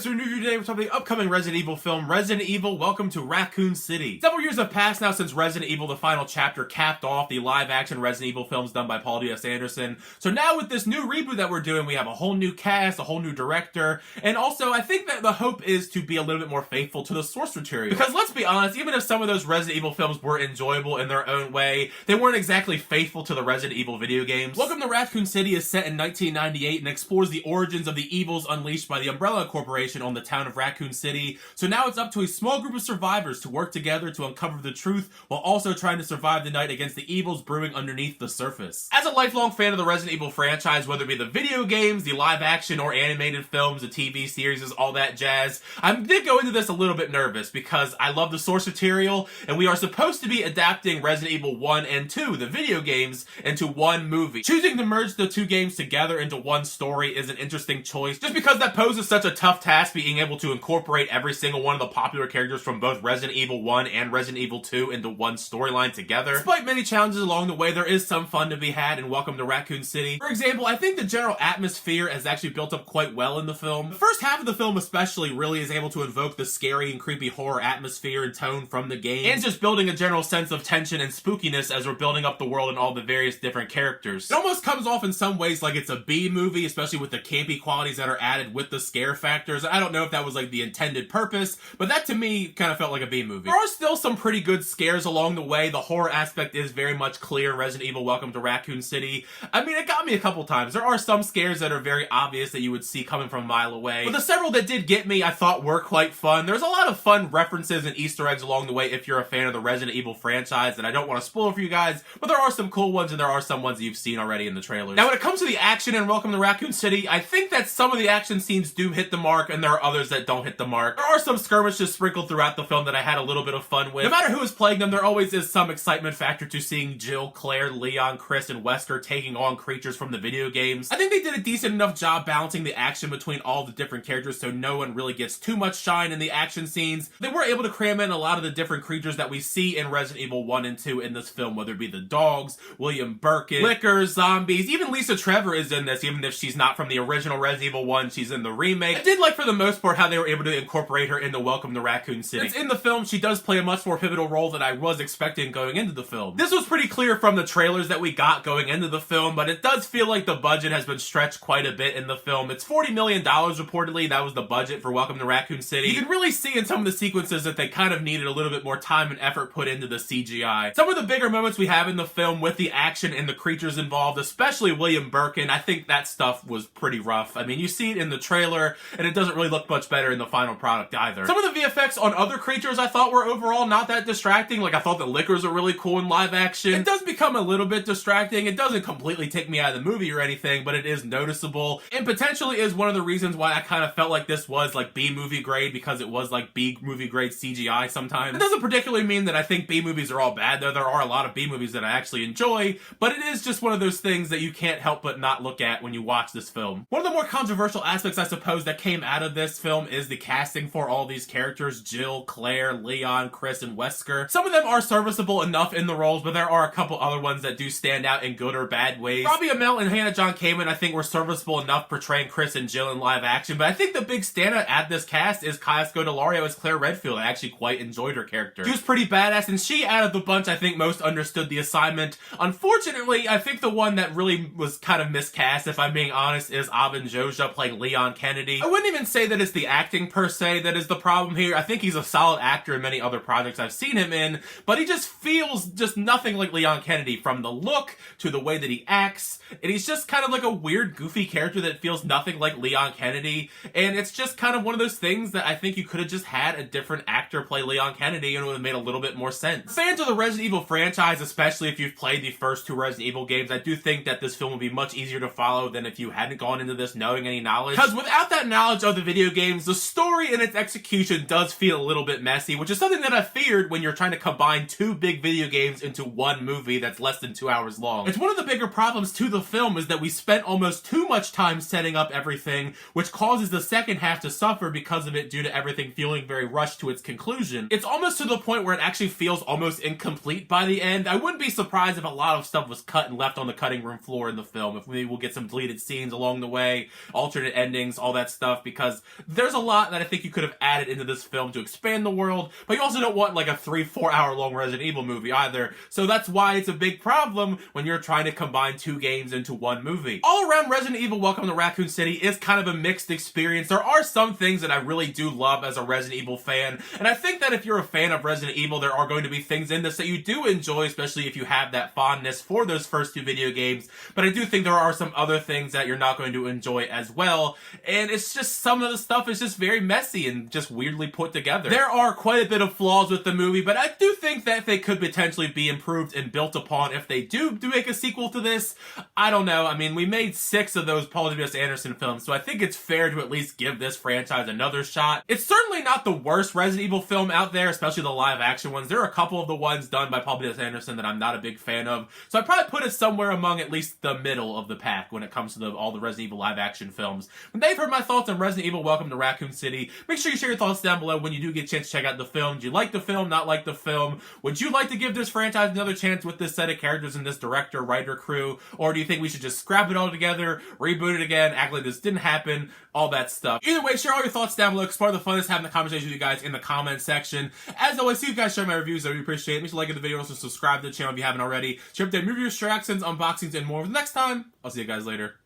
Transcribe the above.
guys, we're new today. We're talking about the upcoming Resident Evil film, Resident Evil Welcome to Raccoon City. Several years have passed now since Resident Evil the Final Chapter capped off the live-action Resident Evil films done by Paul D.S. Anderson. So now with this new reboot that we're doing, we have a whole new cast, a whole new director, and also I think that the hope is to be a little bit more faithful to the source material. Because let's be honest, even if some of those Resident Evil films were enjoyable in their own way, they weren't exactly faithful to the Resident Evil video games. Welcome to Raccoon City is set in 1998 and explores the origins of the evils unleashed by the Umbrella Corporation on the town of Raccoon City. So now it's up to a small group of survivors to work together to uncover the truth while also trying to survive the night against the evils brewing underneath the surface. As a lifelong fan of the Resident Evil franchise, whether it be the video games, the live action or animated films, the TV series, all that jazz, I did go into this a little bit nervous because I love the source material and we are supposed to be adapting Resident Evil 1 and 2, the video games, into one movie. Choosing to merge the two games together into one story is an interesting choice just because that poses such a tough task, being able to incorporate every single one of the popular characters from both Resident Evil 1 and Resident Evil 2 into one storyline together. Despite many challenges along the way, there is some fun to be had in Welcome to Raccoon City. For example, I think the general atmosphere is actually built up quite well in the film. The first half of the film especially really is able to invoke the scary and creepy horror atmosphere and tone from the game, and just building a general sense of tension and spookiness as we're building up the world and all the various different characters. It almost comes off in some ways like it's a B movie, especially with the campy qualities that are added with the scare factors. I don't know if that was like the intended purpose, but that to me kind of felt like a B movie. There are still some pretty good scares along the way. The horror aspect is very much clear in Resident Evil Welcome to Raccoon City. I mean, it got me a couple times. There are some scares that are very obvious that you would see coming from a mile away, but the several that did get me I thought were quite fun. There's a lot of fun references and Easter eggs along the way if you're a fan of the Resident Evil franchise that I don't want to spoil for you guys, but there are some cool ones and there are some ones that you've seen already in the trailers. Now when it comes to the action in Welcome to Raccoon City, I think that some of the action scenes do hit the mark and there are others that don't hit the mark. There are some skirmishes sprinkled throughout the film that I had a little bit of fun with. No matter who is playing them, there always is some excitement factor to seeing Jill, Claire, Leon, Chris, and Wesker taking on creatures from the video games. I think they did a decent enough job balancing the action between all the different characters so no one really gets too much shine in the action scenes. They were able to cram in a lot of the different creatures that we see in Resident Evil 1 and 2 in this film, whether it be the dogs, William Birkin, Lickers, zombies, even Lisa Trevor is in this, even if she's not from the original Resident Evil 1, she's in the remake. I did like for the most part how they were able to incorporate her into Welcome to Raccoon City. Since in the film she does play a much more pivotal role than I was expecting going into the film. This was pretty clear from the trailers that we got going into the film, but it does feel like the budget has been stretched quite a bit in the film. It's $40 million reportedly, that was the budget for Welcome to Raccoon City. You can really see in some of the sequences that they kind of needed a little bit more time and effort put into the CGI. Some of the bigger moments we have in the film with the action and the creatures involved, especially William Birkin, I think that stuff was pretty rough. I mean, you see it in the trailer, and it doesn't really look much better in the final product either. Some of the VFX on other creatures I thought were overall not that distracting. Like, I thought the Lickers are really cool in live action. It does become a little bit distracting. It doesn't completely take me out of the movie or anything, but it is noticeable, and potentially is one of the reasons why I kind of felt like this was like B movie grade, because it was like B movie grade CGI sometimes. It doesn't particularly mean that I think B movies are all bad, though there are a lot of B movies that I actually enjoy, but it is just one of those things that you can't help but not look at when you watch this film. One of the more controversial aspects, I suppose, that came out of this film is the casting for all these characters: Jill, Claire, Leon, Chris, and Wesker. Some of them are serviceable enough in the roles, but there are a couple other ones that do stand out in good or bad ways. Robbie Amell and Hannah John Kamen, I think, were serviceable enough portraying Chris and Jill in live action, but I think the big standout at this cast is Kaya Scodelario as Claire Redfield. I actually quite enjoyed her character. She was pretty badass, and she, out of the bunch, I think most understood the assignment. Unfortunately, I think the one that really was kind of miscast, if I'm being honest, is Aben Joja playing Leon Kennedy. I wouldn't even say that it's the acting per se that is the problem here. I think he's a solid actor in many other projects I've seen him in, but he just feels just nothing like Leon Kennedy, from the look to the way that he acts, and he's just kind of like a weird, goofy character that feels nothing like Leon Kennedy, and it's just kind of one of those things that I think you could have just had a different actor play Leon Kennedy and it would have made a little bit more sense. Fans of the Resident Evil franchise, especially if you've played the first two Resident Evil games, I do think that this film would be much easier to follow than if you hadn't gone into this knowing any knowledge. Because without that knowledge of the video games, the story and its execution does feel a little bit messy, which is something that I feared when you're trying to combine two big video games into one movie that's less than 2 hours long. It's one of the bigger problems to the film is that we spent almost too much time setting up everything, which causes the second half to suffer because of it due to everything feeling very rushed to its conclusion. It's almost to the point where it actually feels almost incomplete by the end. I wouldn't be surprised if a lot of stuff was cut and left on the cutting room floor in the film, if maybe we'll get some deleted scenes along the way, alternate endings, all that stuff, because because there's a lot that I think you could have added into this film to expand the world, but you also don't want like a 3-4 hour long Resident Evil movie either. So that's why it's a big problem when you're trying to combine 2 games into 1 movie. All around, Resident Evil Welcome to Raccoon City is kind of a mixed experience. There are some things that I really do love as a Resident Evil fan, and I think that if you're a fan of Resident Evil, there are going to be things in this that you do enjoy, especially if you have that fondness for those first 2 video games. But I do think there are some other things that you're not going to enjoy as well, and it's just some of the stuff is just very messy and just weirdly put together. There are quite a bit of flaws with the movie, but I do think that they could potentially be improved and built upon if they do make a sequel to this. I don't know. I mean, we made 6 of those Paul W.S. Anderson films, so I think it's fair to at least give this franchise another shot. It's certainly not the worst Resident Evil film out there, especially the live action ones. There are a couple of the ones done by Paul W.S. Anderson that I'm not a big fan of, so I'd probably put it somewhere among at least the middle of the pack when it comes to all the Resident Evil live action films. When they've heard my thoughts on Resident Evil Welcome to Raccoon City, make sure you share your thoughts down below when you do get a chance to check out the film. Do you like the film, not like the film? Would you like to give this franchise another chance with this set of characters and this director, writer, crew? Or do you think we should just scrap it all together, reboot it again, act like this didn't happen, all that stuff? Either way, share all your thoughts down below, because part of the fun is having the conversation with you guys in the comment section. As always, see you guys share my reviews. I really appreciate it. Make sure you like the video, also subscribe to the channel if you haven't already. Share update movie reactions, unboxings, and more. Next time, I'll see you guys later.